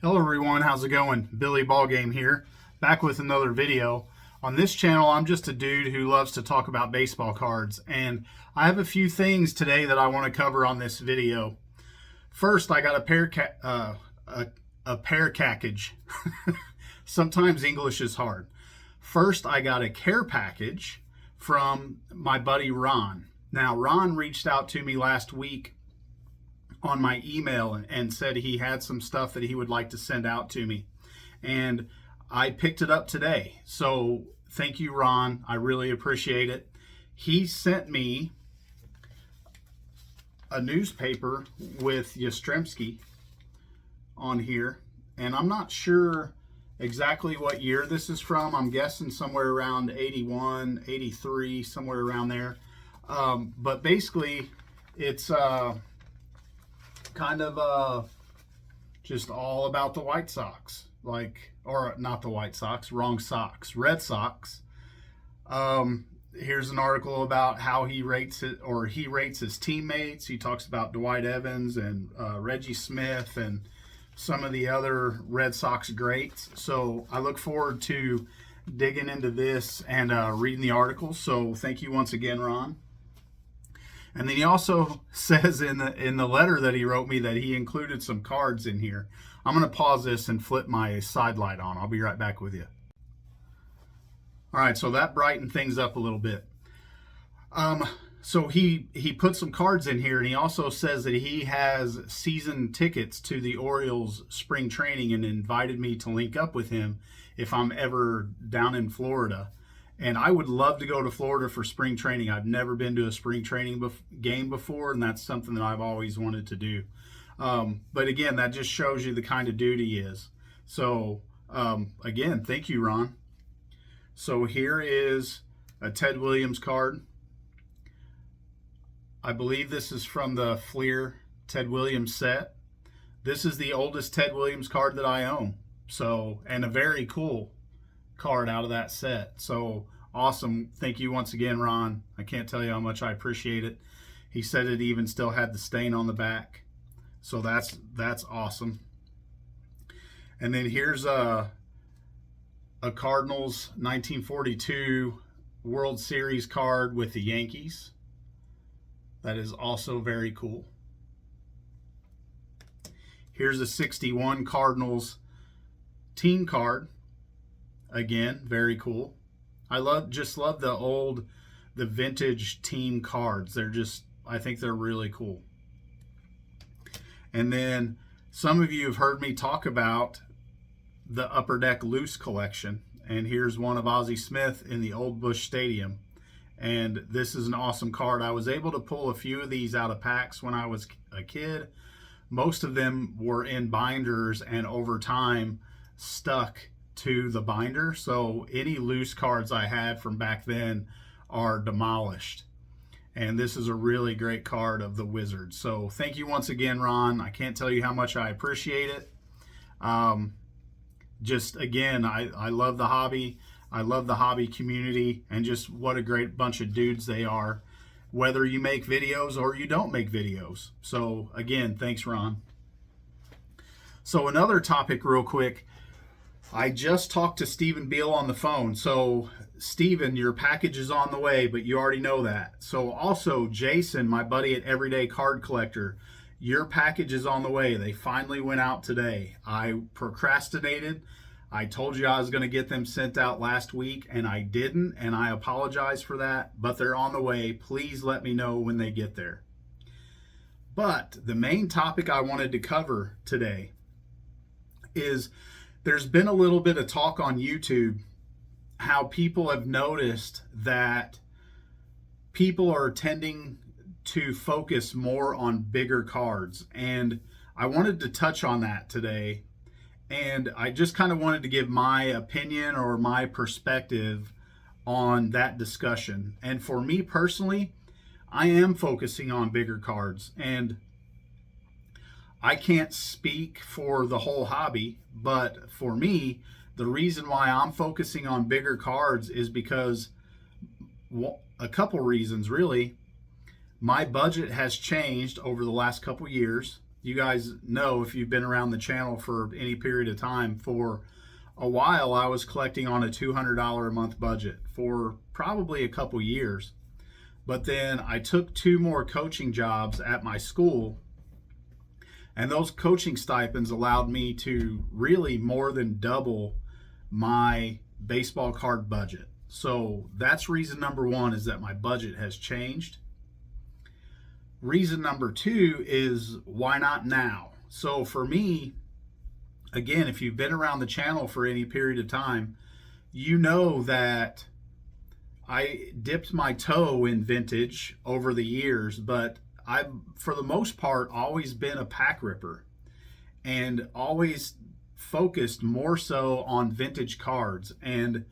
Hello everyone, how's it going? Billy Ballgame here, back with another video. On this channel, I'm just a dude who loves to talk about baseball cards, and I have a few things today that I want to cover on this video. First, I got a pair package. Sometimes English is hard. First, I got a care package from my buddy Ron. Now, Ron reached out to me last week on my email and said he had some stuff that he would like to send out to me, and I picked it up today. So thank you, Ron. I really appreciate it. He sent me a newspaper with Yastrzemski on here, and I'm not sure exactly what year this is from. I'm guessing somewhere around 81, 83, somewhere around there. But basically it's kind of just all about the White Sox, or not the White Sox, wrong Sox, Red Sox. Here's an article about how he rates it, or he rates his teammates. He talks about Dwight Evans and Reggie Smith and some of the other Red Sox greats. So I look forward to digging into this and reading the article. So thank you once again, Ron. And then he also says in the letter that he wrote me that he included some cards in here. I'm going to pause this and flip my side light on. I'll be right back with you. All right, so that brightened things up a little bit. So he put some cards in here, and he also says that he has season tickets to the Orioles spring training and invited me to link up with him if I'm ever down in Florida. And I would love to go to Florida for spring training. I've never been to a spring training game before, and that's something that I've always wanted to do. But again, that just shows you the kind of dude he is. So again, thank you, Ron. So here is a Ted Williams card. I believe this is from the Fleer Ted Williams set. This is the oldest Ted Williams card that I own. So, and a very cool card out of that set. So awesome. Thank you once again, Ron. I can't tell you how much I appreciate it. He said it even still had the stain on the back. So that's awesome. And then here's a Cardinals 1942 World Series card with the Yankees. That is also very cool. Here's a 61 Cardinals team card. Again, very cool. I just love the vintage team cards. I think they're really cool. And then some of you have heard me talk about the Upper Deck Loose collection. And here's one of Ozzie Smith in the Old Busch Stadium. And this is an awesome card. I was able to pull a few of these out of packs when I was a kid. Most of them were in binders and over time stuck to the binder. So any loose cards I had from back then are demolished. And this is a really great card of the Wizards. So thank you once again, Ron. I can't tell you how much I appreciate it. Just again, I love the hobby. I love the hobby community, and just what a great bunch of dudes they are, whether you make videos or you don't make videos. So again, thanks, Ron. So another topic real quick. I just talked to Stephen Beal on the phone. So Stephen, your package is on the way, but you already know that. So also Jason, my buddy at Everyday Card Collector, your package is on the way. They finally went out today. I procrastinated. I told you I was going to get them sent out last week, and I didn't, and I apologize for that, but they're on the way. Please let me know when they get there. But the main topic I wanted to cover today is there's been a little bit of talk on YouTube how people have noticed that people are tending to focus more on bigger cards. And I wanted to touch on that today. And I just kind of wanted to give my opinion or my perspective on that discussion. And for me personally, I am focusing on bigger cards. And I can't speak for the whole hobby, but for me, the reason why I'm focusing on bigger cards is because a couple reasons really. My budget has changed over the last couple years, you guys know, if you've been around the channel for any period of time, for a while I was collecting on a $200 a month budget for probably a couple years. But then I took 2 more coaching jobs at my school, and those coaching stipends allowed me to really more than double my baseball card budget. So that's reason number 1, is that my budget has changed. Reason number 2 is, why not now? So for me, again, if you've been around the channel for any period of time, you know that I dipped my toe in vintage over the years, but I've, for the most part, always been a pack ripper and always focused more so on vintage cards. And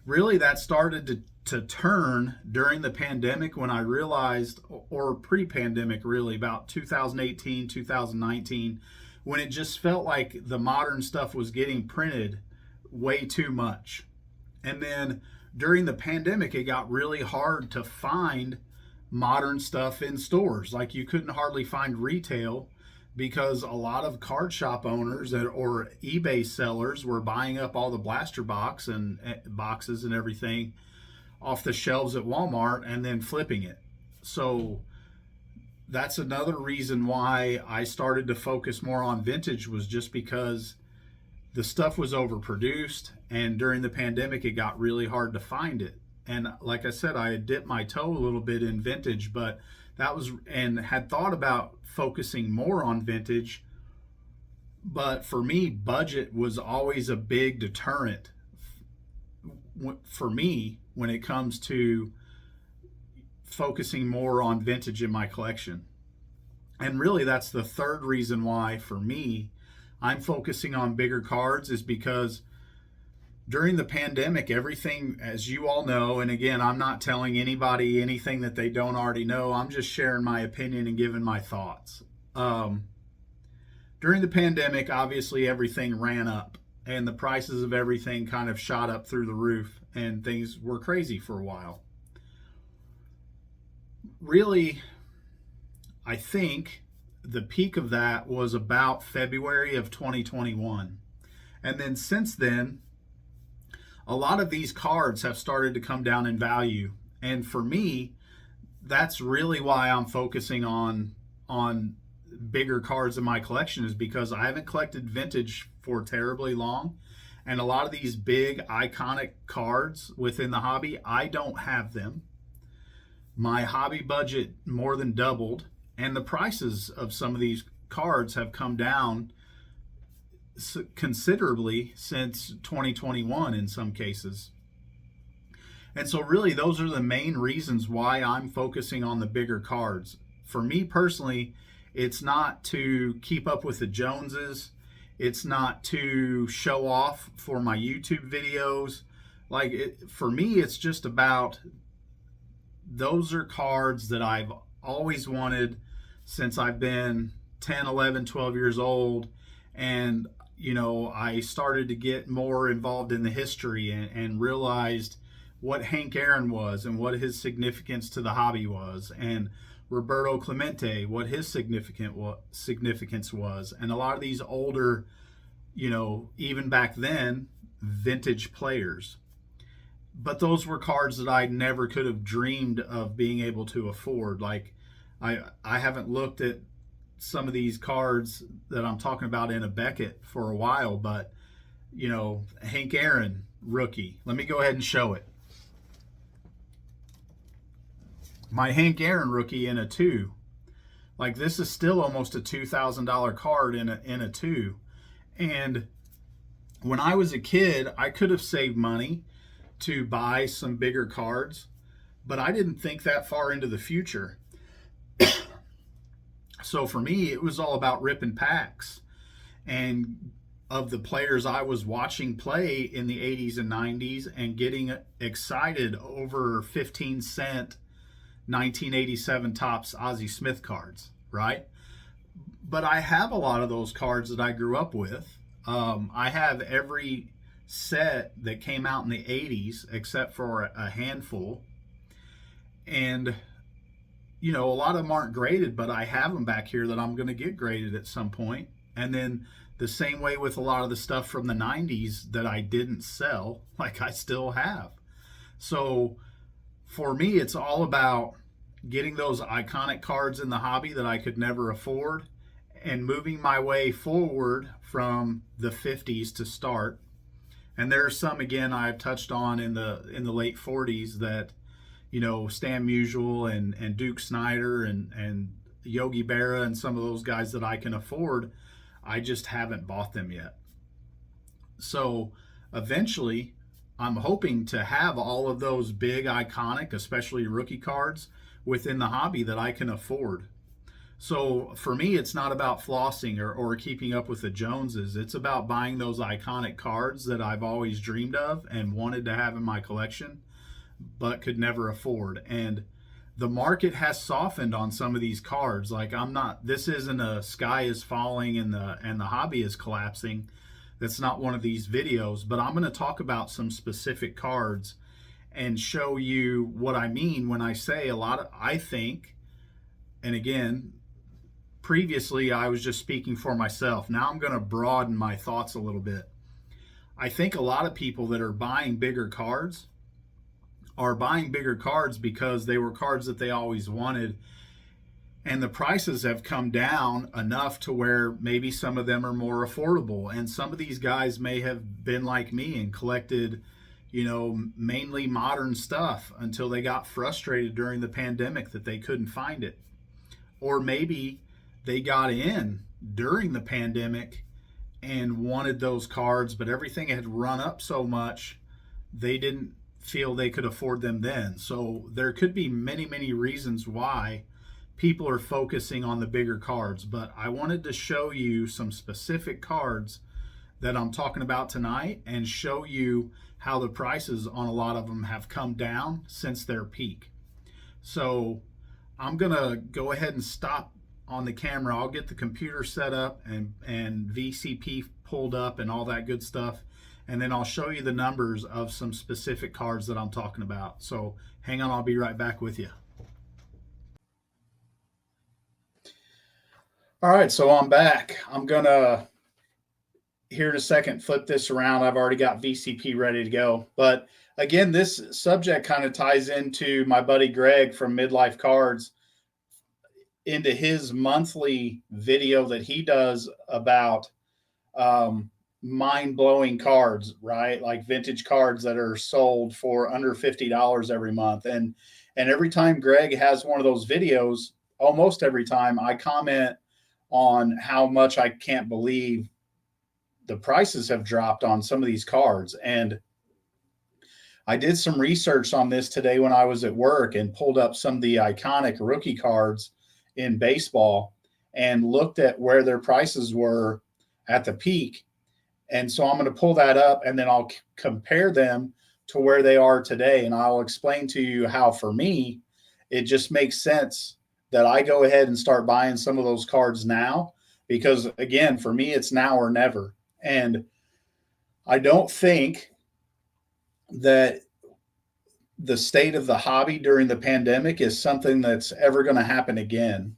really that started to turn during the pandemic, when I realized, or pre-pandemic really, about 2018, 2019, when it just felt like the modern stuff was getting printed way too much. And then during the pandemic, it got really hard to find modern stuff in stores. Like, you couldn't hardly find retail, because a lot of card shop owners or eBay sellers were buying up all the blaster boxes and everything off the shelves at Walmart and then flipping it. So that's another reason why I started to focus more on vintage, was just because the stuff was overproduced, and during the pandemic it got really hard to find it. And like I said, I had dipped my toe a little bit in vintage, but that was, and had thought about focusing more on vintage. But for me, budget was always a big deterrent for me when it comes to focusing more on vintage in my collection. And really, that's the third reason why, for me, I'm focusing on bigger cards, is because during the pandemic, everything, as you all know, and again, I'm not telling anybody anything that they don't already know, I'm just sharing my opinion and giving my thoughts. During the pandemic, obviously everything ran up, and the prices of everything kind of shot up through the roof, and things were crazy for a while. Really, I think the peak of that was about February of 2021. And then since then, a lot of these cards have started to come down in value. And for me, that's really why I'm focusing on bigger cards in my collection, is because I haven't collected vintage for terribly long. And a lot of these big iconic cards within the hobby, I don't have them. My hobby budget more than doubled, and the prices of some of these cards have come down considerably since 2021 in some cases. And so really, those are the main reasons why I'm focusing on the bigger cards. For me personally, it's not to keep up with the Joneses. It's not to show off for my YouTube videos. For me, it's just about, those are cards that I've always wanted since I've been 10, 11, 12 years old. And I started to get more involved in the history and realized what Hank Aaron was and what his significance to the hobby was, and Roberto Clemente, what his significance was, and a lot of these older, even back then, vintage players. But those were cards that I never could have dreamed of being able to afford. Like, I haven't looked at some of these cards that I'm talking about in a Beckett for a while, but Hank Aaron rookie. Let me go ahead and show it. My Hank Aaron rookie in a 2. Like, this is still almost a $2,000 card in a 2. And when I was a kid, I could have saved money to buy some bigger cards, but I didn't think that far into the future. So for me, it was all about ripping packs, and of the players I was watching play in the 80s and 90s, and getting excited over 15-cent 1987 Topps Ozzie Smith cards, right? But I have a lot of those cards that I grew up with. I have every set that came out in the 80s except for a handful. And you know, a lot of them aren't graded, but I have them back here that I'm going to get graded at some point. And then the same way with a lot of the stuff from the 90s that I didn't sell, like I still have. So for me, it's all about getting those iconic cards in the hobby that I could never afford and moving my way forward from the 50s to start. And there's some, again, I've touched on in the late 40s that, you know, Stan Musial and Duke Snyder and Yogi Berra and some of those guys that I can afford. I just haven't bought them yet. So eventually, I'm hoping to have all of those big iconic, especially rookie cards within the hobby that I can afford. So for me, it's not about flossing or keeping up with the Joneses. It's about buying those iconic cards that I've always dreamed of and wanted to have in my collection, but could never afford. And the market has softened on some of these cards. Like I'm not, this isn't a sky is falling and the hobby is collapsing. That's not one of these videos, but I'm going to talk about some specific cards and show you what I mean when I say a lot of, I think, and again, previously I was just speaking for myself. Now I'm going to broaden my thoughts a little bit. I think a lot of people that are buying bigger cards are buying bigger cards because they were cards that they always wanted, and the prices have come down enough to where maybe some of them are more affordable. And some of these guys may have been like me and collected, you know, mainly modern stuff until they got frustrated during the pandemic that they couldn't find it. Or maybe they got in during the pandemic and wanted those cards, but everything had run up so much they didn't feel they could afford them then. So there could be many, many reasons why people are focusing on the bigger cards, but I wanted to show you some specific cards that I'm talking about tonight and show you how the prices on a lot of them have come down since their peak. So I'm gonna go ahead and stop on the camera. I'll get the computer set up and VCP pulled up and all that good stuff, and then I'll show you the numbers of some specific cards that I'm talking about. So hang on, I'll be right back with you. All right, so I'm back. I'm gonna here in a second flip this around. I've already got VCP ready to go. But again, this subject kind of ties into my buddy Greg from Midlife Cards, into his monthly video that he does about mind-blowing cards, right? Like vintage cards that are sold for under $50 every month. And every time Greg has one of those videos, almost every time I comment on how much I can't believe the prices have dropped on some of these cards. And I did some research on this today when I was at work and pulled up some of the iconic rookie cards in baseball and looked at where their prices were at the peak. And so I'm going to pull that up and then I'll compare them to where they are today. And I'll explain to you how, for me, it just makes sense that I go ahead and start buying some of those cards now, because again, for me, it's now or never. And I don't think that the state of the hobby during the pandemic is something that's ever going to happen again.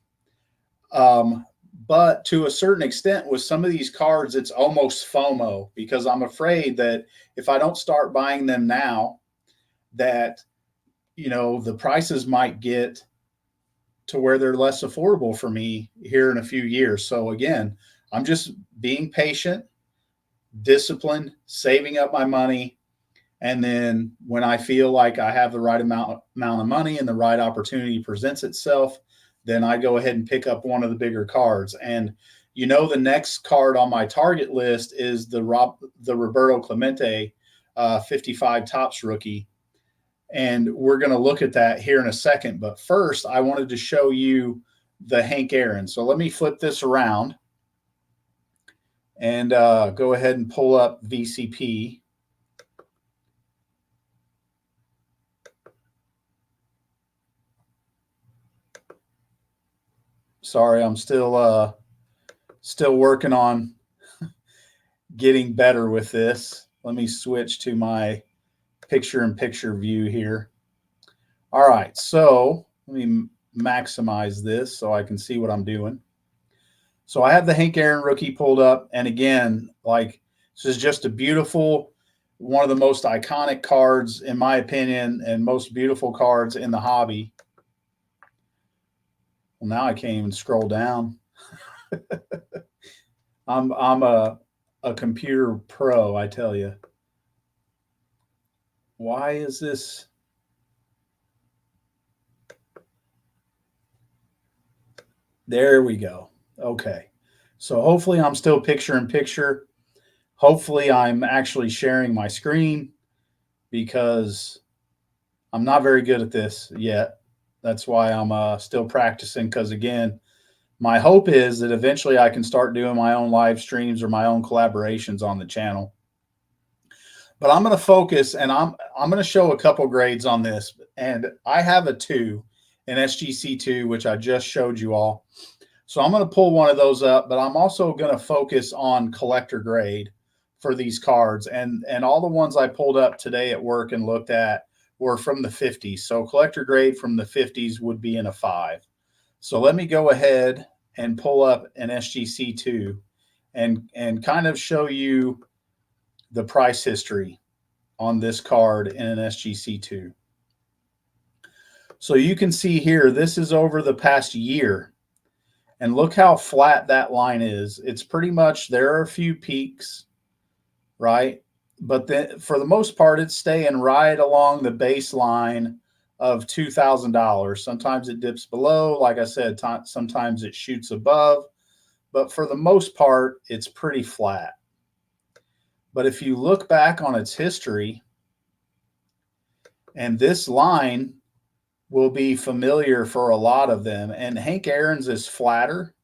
But to a certain extent, with some of these cards, it's almost FOMO, because I'm afraid that if I don't start buying them now, that, you know, the prices might get to where they're less affordable for me here in a few years. So again, I'm just being patient, disciplined, saving up my money. And then when I feel like I have the right amount of money and the right opportunity presents itself, then I go ahead and pick up one of the bigger cards. And you know, the next card on my target list is the Roberto Clemente 55 Topps rookie. And we're going to look at that here in a second. But first, I wanted to show you the Hank Aaron. So let me flip this around and go ahead and pull up VCP. Sorry, I'm still working on getting better with this. Let me switch to my picture-in-picture view here. All right, so let me maximize this so I can see what I'm doing. So I have the Hank Aaron rookie pulled up. And again, like, this is just a beautiful, one of the most iconic cards, in my opinion, and most beautiful cards in the hobby. Well, now I can't even scroll down. I'm a computer pro, I tell you. Why is this? There we go. Okay. So hopefully I'm still picture in picture. Hopefully I'm actually sharing my screen, because I'm not very good at this yet. That's why I'm still practicing, because again, my hope is that eventually I can start doing my own live streams or my own collaborations on the channel. But I'm going to focus, and I'm going to show a couple grades on this. And I have a 2, an SGC2, which I just showed you all. So I'm going to pull one of those up, but I'm also going to focus on collector grade for these cards. And all the ones I pulled up today at work and looked at were from the 50s. So collector grade from the 50s would be in a 5. So let me go ahead and pull up an SGC2 and kind of show you the price history on this card in an SGC2. So you can see here, this is over the past year. And look how flat that line is. It's pretty much, there are a few peaks, right? But then for the most part, it's staying right along the baseline of $2,000. Sometimes it dips below. Like I said, sometimes it shoots above. But for the most part, it's pretty flat. But if you look back on its history, and this line will be familiar for a lot of them, and Hank Aaron's is flatter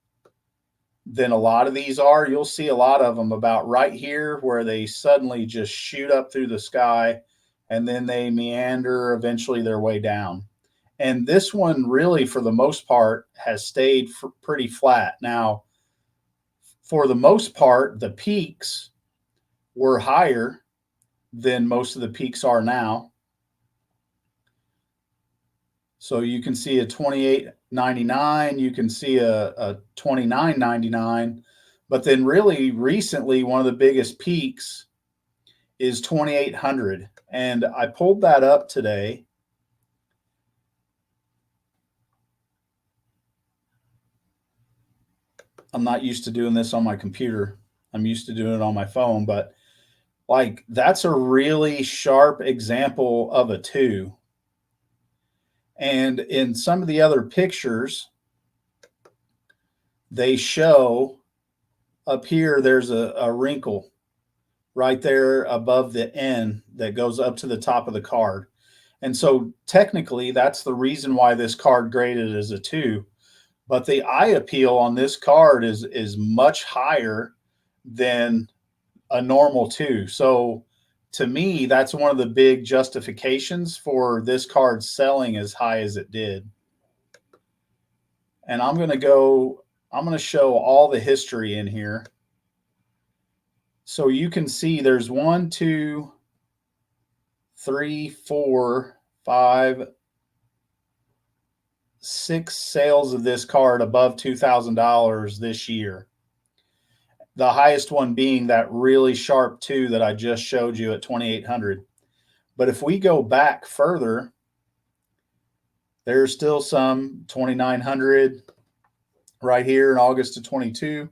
than a lot of these are. You'll see a lot of them about right here where they suddenly just shoot up through the sky and then they meander eventually their way down. And this one really, for the most part, has stayed pretty flat. Now, for the most part, the peaks were higher than most of the peaks are now. So you can see a $28.99, you can see a $29.99, but then really recently one of the biggest peaks is $2,800, and I pulled that up today. I'm not used to doing this on my computer. I'm used to doing it on my phone, but like, that's a really sharp example of a 2. And in some of the other pictures, they show up here, there's a wrinkle right there above the N that goes up to the top of the card. And so technically, that's the reason why this card graded as a 2. But the eye appeal on this card is much higher than a normal 2. So to me, that's one of the big justifications for this card selling as high as it did. And I'm going to show all the history in here. So you can see there's 1, 2, 3, 4, 5, 6 sales of this card above $2,000 this year. The highest one being that really sharp 2 that I just showed you at $2,800. But if we go back further, there's still some $2,900 right here in August of 22.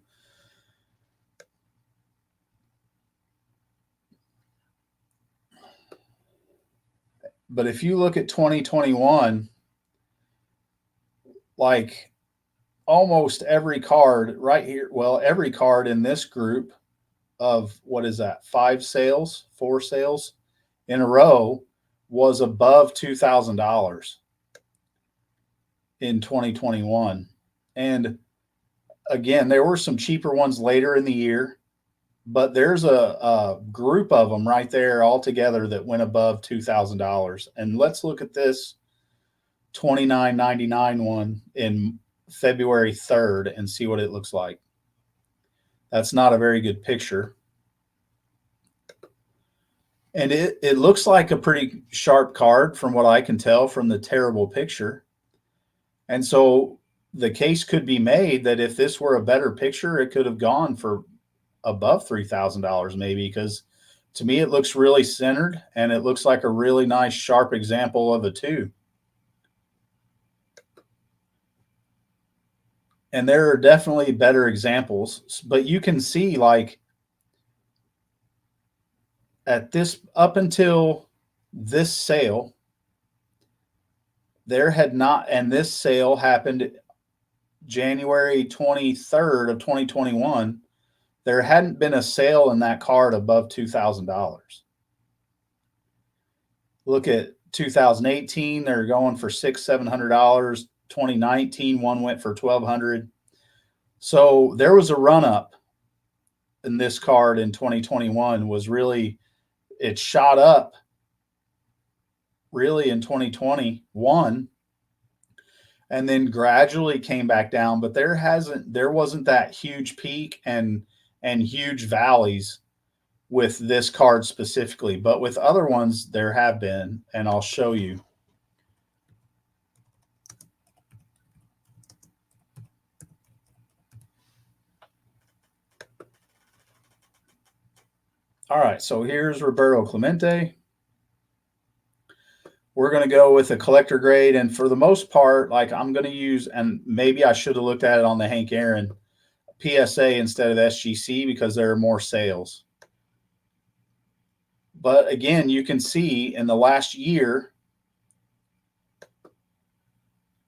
But if you look at 2021, like almost every card right here, well, every card in this group of, what is that, 4 sales in a row was above $2,000 in 2021. And again, there were some cheaper ones later in the year, but there's a group of them right there all together that went above $2,000. And let's look at this $29.99 one in February 3rd and see what it looks like. That's not a very good picture. And it looks like a pretty sharp card from what I can tell from the terrible picture. And so the case could be made that if this were a better picture, it could have gone for above $3,000 maybe, because to me it looks really centered and it looks like a really nice sharp example of a 2. And there are definitely better examples, but you can see like at this, up until this sale, there had not, and this sale happened January 23rd of 2021. There hadn't been a sale in that card above $2,000. Look at 2018, they're going for $600-700. 2019, one went for $1,200. So there was a run up in this card in 2021. Was really, it shot up really in 2021 and then gradually came back down, but there wasn't that huge peak and huge valleys with this card specifically, but with other ones there have been, and I'll show you. All right, so here's Roberto Clemente. We're going to go with a collector grade, and for the most part, like I'm going to use, and maybe I should have looked at it on the Hank Aaron, PSA instead of SGC because there are more sales. But again, you can see in the last year,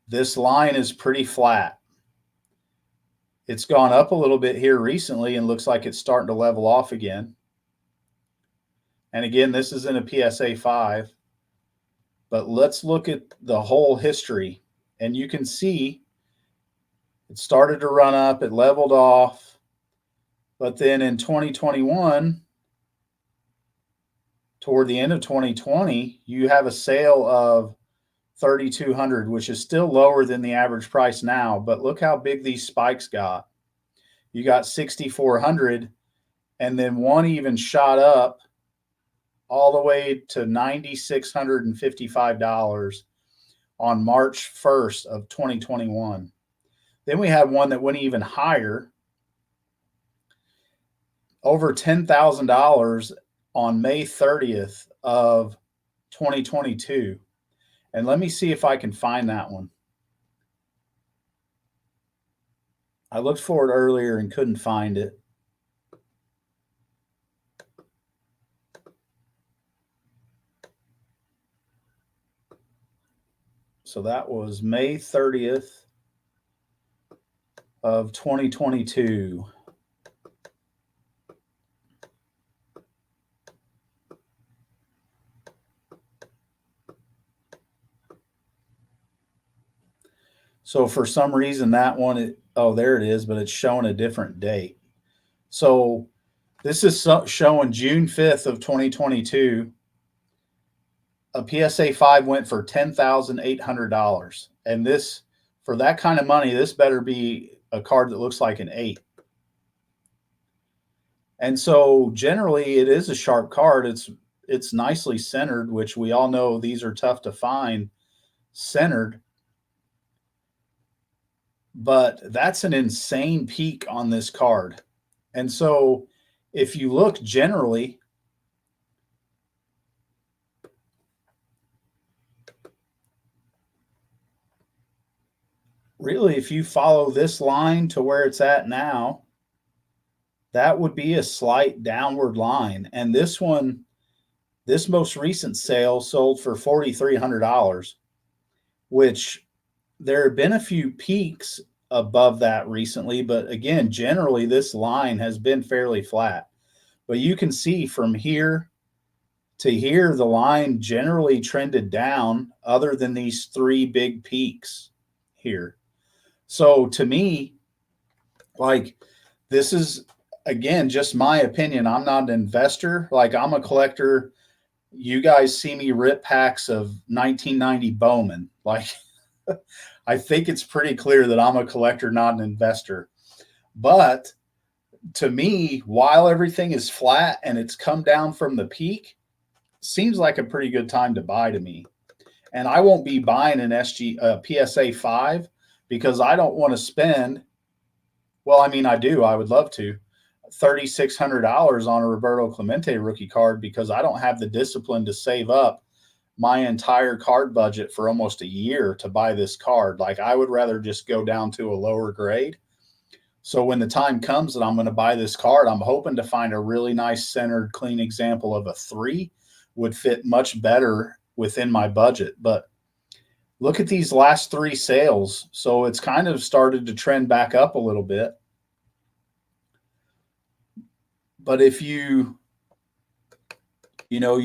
this line is pretty flat. It's gone up a little bit here recently and looks like it's starting to level off again. And again, this is in a PSA 5. But let's look at the whole history. And you can see it started to run up, it leveled off. But then in 2021, toward the end of 2020, you have a sale of $3,200, which is still lower than the average price now. But look how big these spikes got. You got $6,400, and then one even shot up all the way to $9,655 on March 1st of 2021. Then we have one that went even higher, over $10,000 on May 30th of 2022. And let me see if I can find that one. I looked for it earlier and couldn't find it. So that was May 30th of 2022. So for some reason that one, oh, there it is, but it's showing a different date. So this is showing June 5th of 2022. A PSA 5 went for $10,800. And this, for that kind of money, this better be a card that looks like an 8. And so generally it is a sharp card. It's nicely centered, which we all know these are tough to find centered. But that's an insane peak on this card. And so if you look generally, really, if you follow this line to where it's at now, that would be a slight downward line. And this one, this most recent sale sold for $4,300, which there have been a few peaks above that recently, but again, generally this line has been fairly flat. But you can see from here to here, the line generally trended down other than these 3 big peaks here. So to me, like, this is, again, just my opinion. I'm not an investor. Like, I'm a collector. You guys see me rip packs of 1990 Bowman. Like, I think it's pretty clear that I'm a collector, not an investor. But to me, while everything is flat and it's come down from the peak, seems like a pretty good time to buy to me. And I won't be buying an PSA 5 because I don't want to spend, well, I mean, I do, I would love to, $3,600 on a Roberto Clemente rookie card because I don't have the discipline to save up my entire card budget for almost a year to buy this card. Like, I would rather just go down to a lower grade. So when the time comes that I'm going to buy this card, I'm hoping to find a really nice centered, clean example of a 3 would fit much better within my budget. But look at these last 3 sales. So it's kind of started to trend back up a little bit. But if you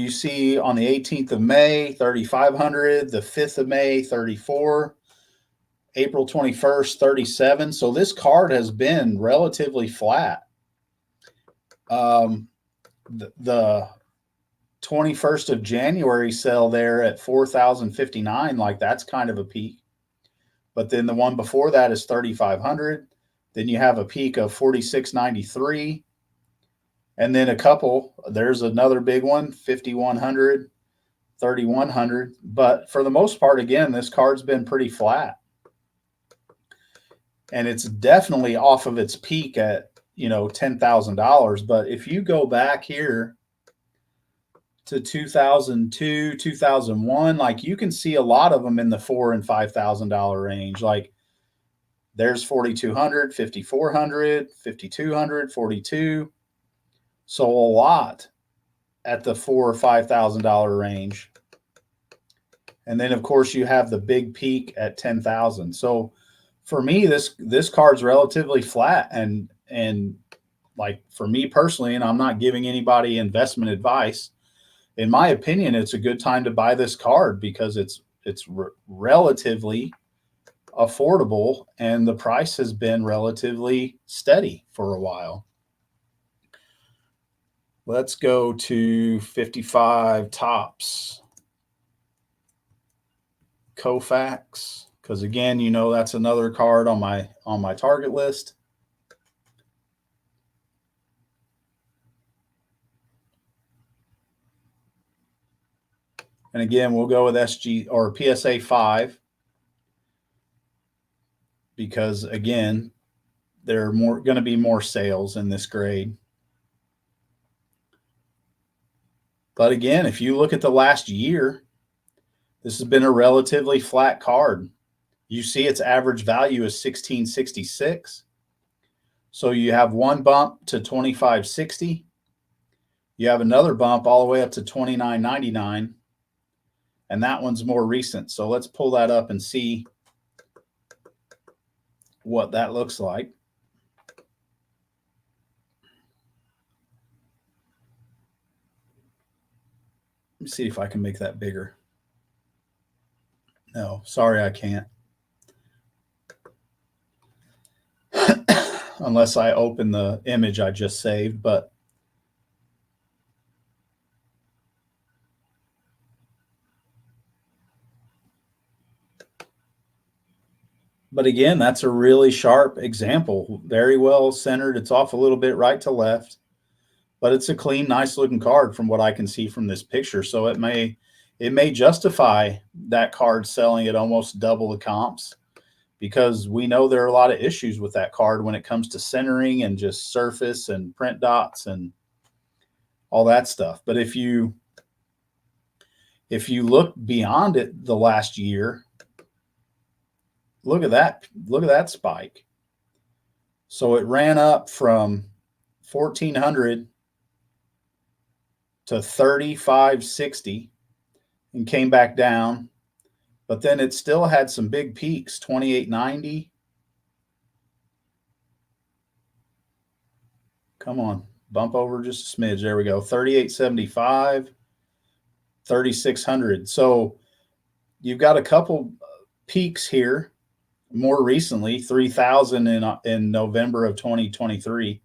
see on the 18th of May, 3,500, the 5th of May, 34, April 21st, 37. So this card has been relatively flat. The 21st of January sale there at 4,059, like that's kind of a peak. But then the one before that is 3,500. Then you have a peak of 4,693. And then a couple, there's another big one, 5,100, 3,100. But for the most part, again, this card's been pretty flat. And it's definitely off of its peak at, $10,000. But if you go back here to 2002, 2001, like you can see a lot of them in the $4,000 and $5,000 range. Like there's 4,200, 5,400, 5,200, 42. So a lot at the $4,000 or $5,000 range. And then of course you have the big peak at 10,000. So for me, this card's relatively flat, and like for me personally, and I'm not giving anybody investment advice, in my opinion, it's a good time to buy this card because it's relatively affordable and the price has been relatively steady for a while. Let's go to 55 Tops. Koufax, because again, that's another card on my target list. And again, we'll go with SG or PSA 5 because again, there are going to be more sales in this grade. But again, if you look at the last year, this has been a relatively flat card. You see its average value is 1666. So you have one bump to 2560. You have another bump all the way up to 2999. And that one's more recent. So let's pull that up and see what that looks like. Let me see if I can make that bigger. No, sorry, I can't. Unless I open the image I just saved, but again, that's a really sharp example. Very well centered. It's off a little bit right to left, but it's a clean, nice looking card from what I can see from this picture. So it may justify that card selling at almost double the comps, because we know there are a lot of issues with that card when it comes to centering and just surface and print dots and all that stuff. But if you look beyond it the last year, look at that spike. So it ran up from 1,400 to 3,560 and came back down. But then it still had some big peaks, 2,890. Come on, bump over just a smidge. There we go. 3,875, 3,600. So you've got a couple peaks here more recently, 3,000 in November of 2023.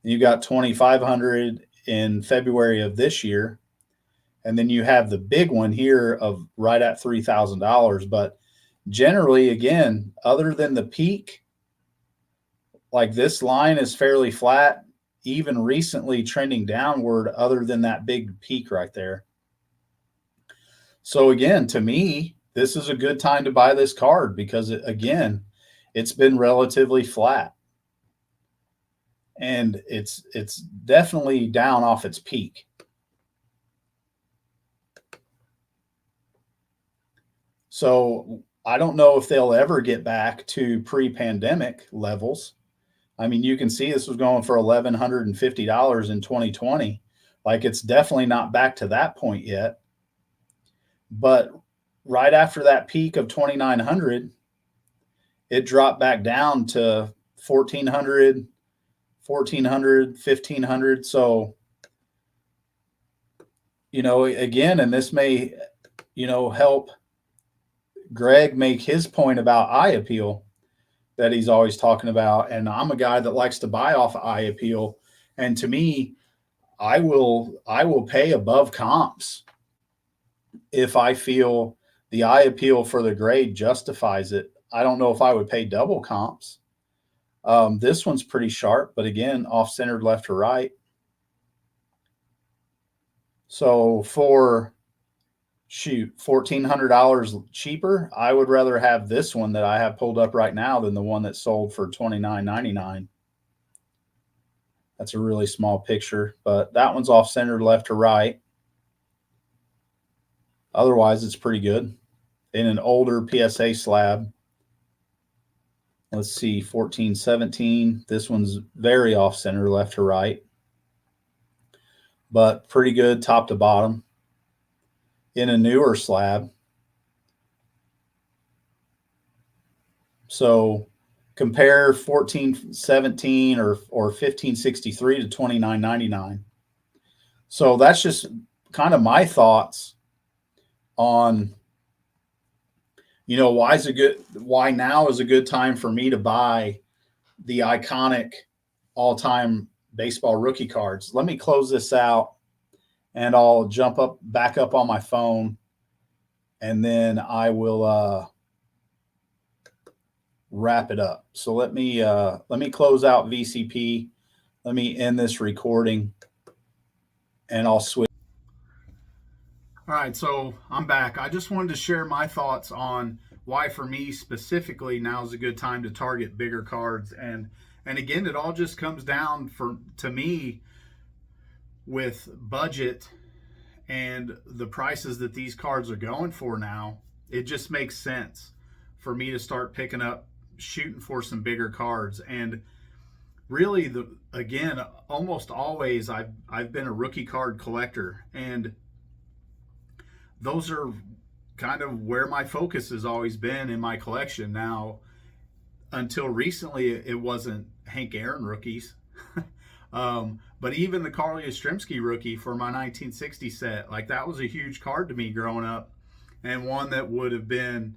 And you got 2,500 in February of this year. And then you have the big one here of right at $3,000. But generally, again, other than the peak, like this line is fairly flat, even recently trending downward, other than that big peak right there. So again, to me, this is a good time to buy this card because again, it's been relatively flat, and it's definitely down off its peak. So I don't know if they'll ever get back to pre-pandemic levels. I mean, you can see this was going for $1,150 in 2020. Like, it's definitely not back to that point yet. But right after that peak of 2,900, it dropped back down to 1,400, 1,400, 1,500. So, again, and this may, help Greg make his point about eye appeal that he's always talking about. And I'm a guy that likes to buy off of eye appeal. And to me, I will pay above comps if I feel the eye appeal for the grade justifies it. I don't know if I would pay double comps. This one's pretty sharp, but again, off-centered left or right. So for $1,400 cheaper, I would rather have this one that I have pulled up right now than the one that sold for $29.99. That's a really small picture, but that one's off-centered left or right. Otherwise, it's pretty good. In an older PSA slab. Let's see, 1417. This one's very off-center left to right, but pretty good top to bottom. In a newer slab. So compare 1417 or 1563 to 29.99. So that's just kind of my thoughts on, why now is a good time for me to buy the iconic all-time baseball rookie cards. Let me close this out and I'll jump back up on my phone, and then I will wrap it up. So let me close out VCP. Let me end this recording, and I'll switch. All right, so I'm back. I just wanted to share my thoughts on why, for me specifically, now is a good time to target bigger cards. And again, it all just comes down to me with budget and the prices that these cards are going for now. It just makes sense for me to start picking up, shooting for some bigger cards. And really, again, almost always I've been a rookie card collector, and those are kind of where my focus has always been in my collection. Now, until recently, it wasn't Hank Aaron rookies. But even the Carl Yastrzemski rookie for my 1960 set, like, that was a huge card to me growing up, and one that would have been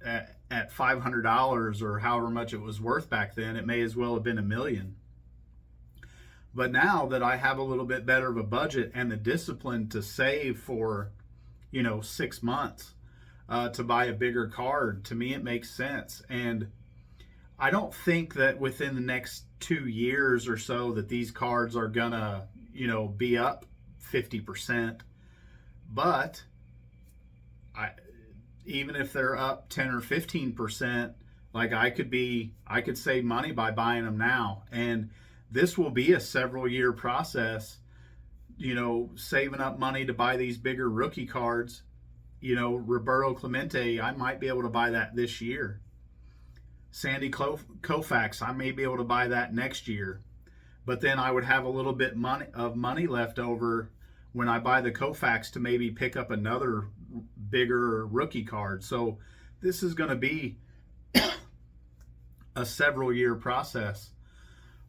at $500 or however much it was worth back then. It may as well have been $1 million. But now that I have a little bit better of a budget and the discipline to save for 6 months to buy a bigger card, to me it makes sense. And I don't think that within the next 2 years or so that these cards are gonna be up 50%, but even if they're up 10 or 15%, like, I could save money by buying them now. And this will be a several year process, saving up money to buy these bigger rookie cards. Roberto Clemente, I might be able to buy that this year. Sandy Koufax, I may be able to buy that next year. But then I would have a little bit of money left over when I buy the Koufax to maybe pick up another bigger rookie card. So this is going to be a several year process.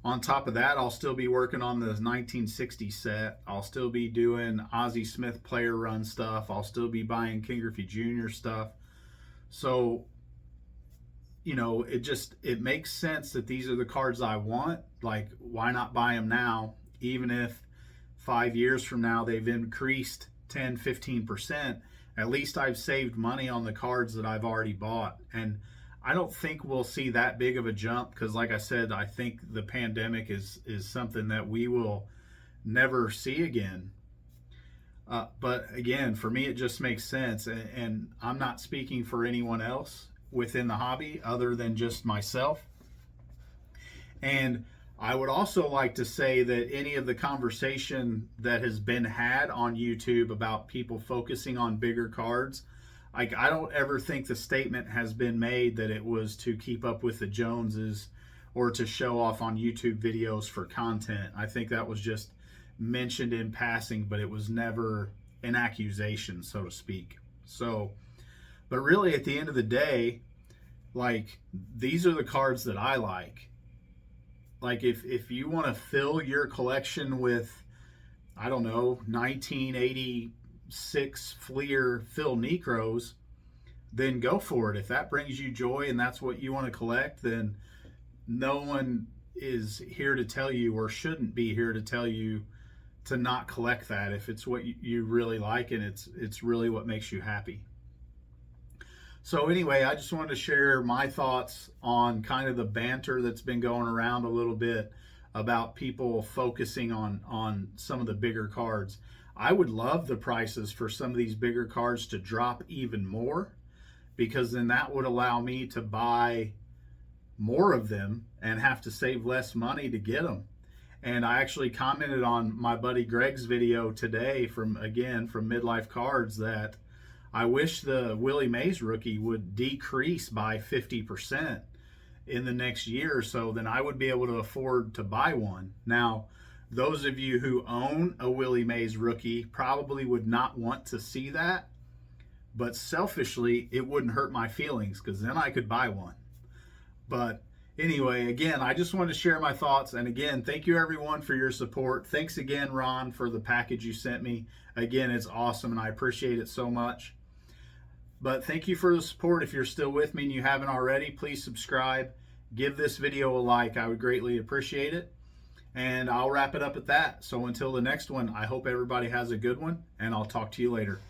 On top of that, I'll still be working on the 1960 set. I'll still be doing Ozzie Smith player run stuff. I'll still be buying King Griffey Jr. stuff. So, it makes sense that these are the cards I want. Like, why not buy them now? Even if 5 years from now they've increased 10, 15%, at least I've saved money on the cards that I've already bought. And I don't think we'll see that big of a jump because, like I said, I think the pandemic is something that we will never see again. But again, for me, it just makes sense. And I'm not speaking for anyone else within the hobby other than just myself. And I would also like to say that any of the conversation that has been had on YouTube about people focusing on bigger cards, like I don't ever think the statement has been made that it was to keep up with the Joneses or to show off on YouTube videos for content. I think that was just mentioned in passing, but it was never an accusation, so to speak. So, but really at the end of the day, like these are the cards that I like. Like if you want to fill your collection with, I don't know, 1986 Fleer Phil Necros, then go for it. If that brings you joy and that's what you want to collect, then no one is here to tell you, or shouldn't be here to tell you, to not collect that if it's what you really like and it's really what makes you happy. So anyway, I just wanted to share my thoughts on kind of the banter that's been going around a little bit about people focusing on some of the bigger cards. I would love the prices for some of these bigger cards to drop even more, because then that would allow me to buy more of them and have to save less money to get them. And I actually commented on my buddy Greg's video today from Midlife Cards that I wish the Willie Mays rookie would decrease by 50% in the next year or so, then I would be able to afford to buy one. Now, those of you who own a Willie Mays rookie probably would not want to see that, but selfishly, it wouldn't hurt my feelings because then I could buy one. But anyway, again, I just wanted to share my thoughts. And again, thank you everyone for your support. Thanks again, Ron, for the package you sent me. Again, it's awesome and I appreciate it so much. But thank you for the support. If you're still with me and you haven't already, please subscribe. Give this video a like. I would greatly appreciate it. And I'll wrap it up at that. So until the next one, I hope everybody has a good one, and I'll talk to you later.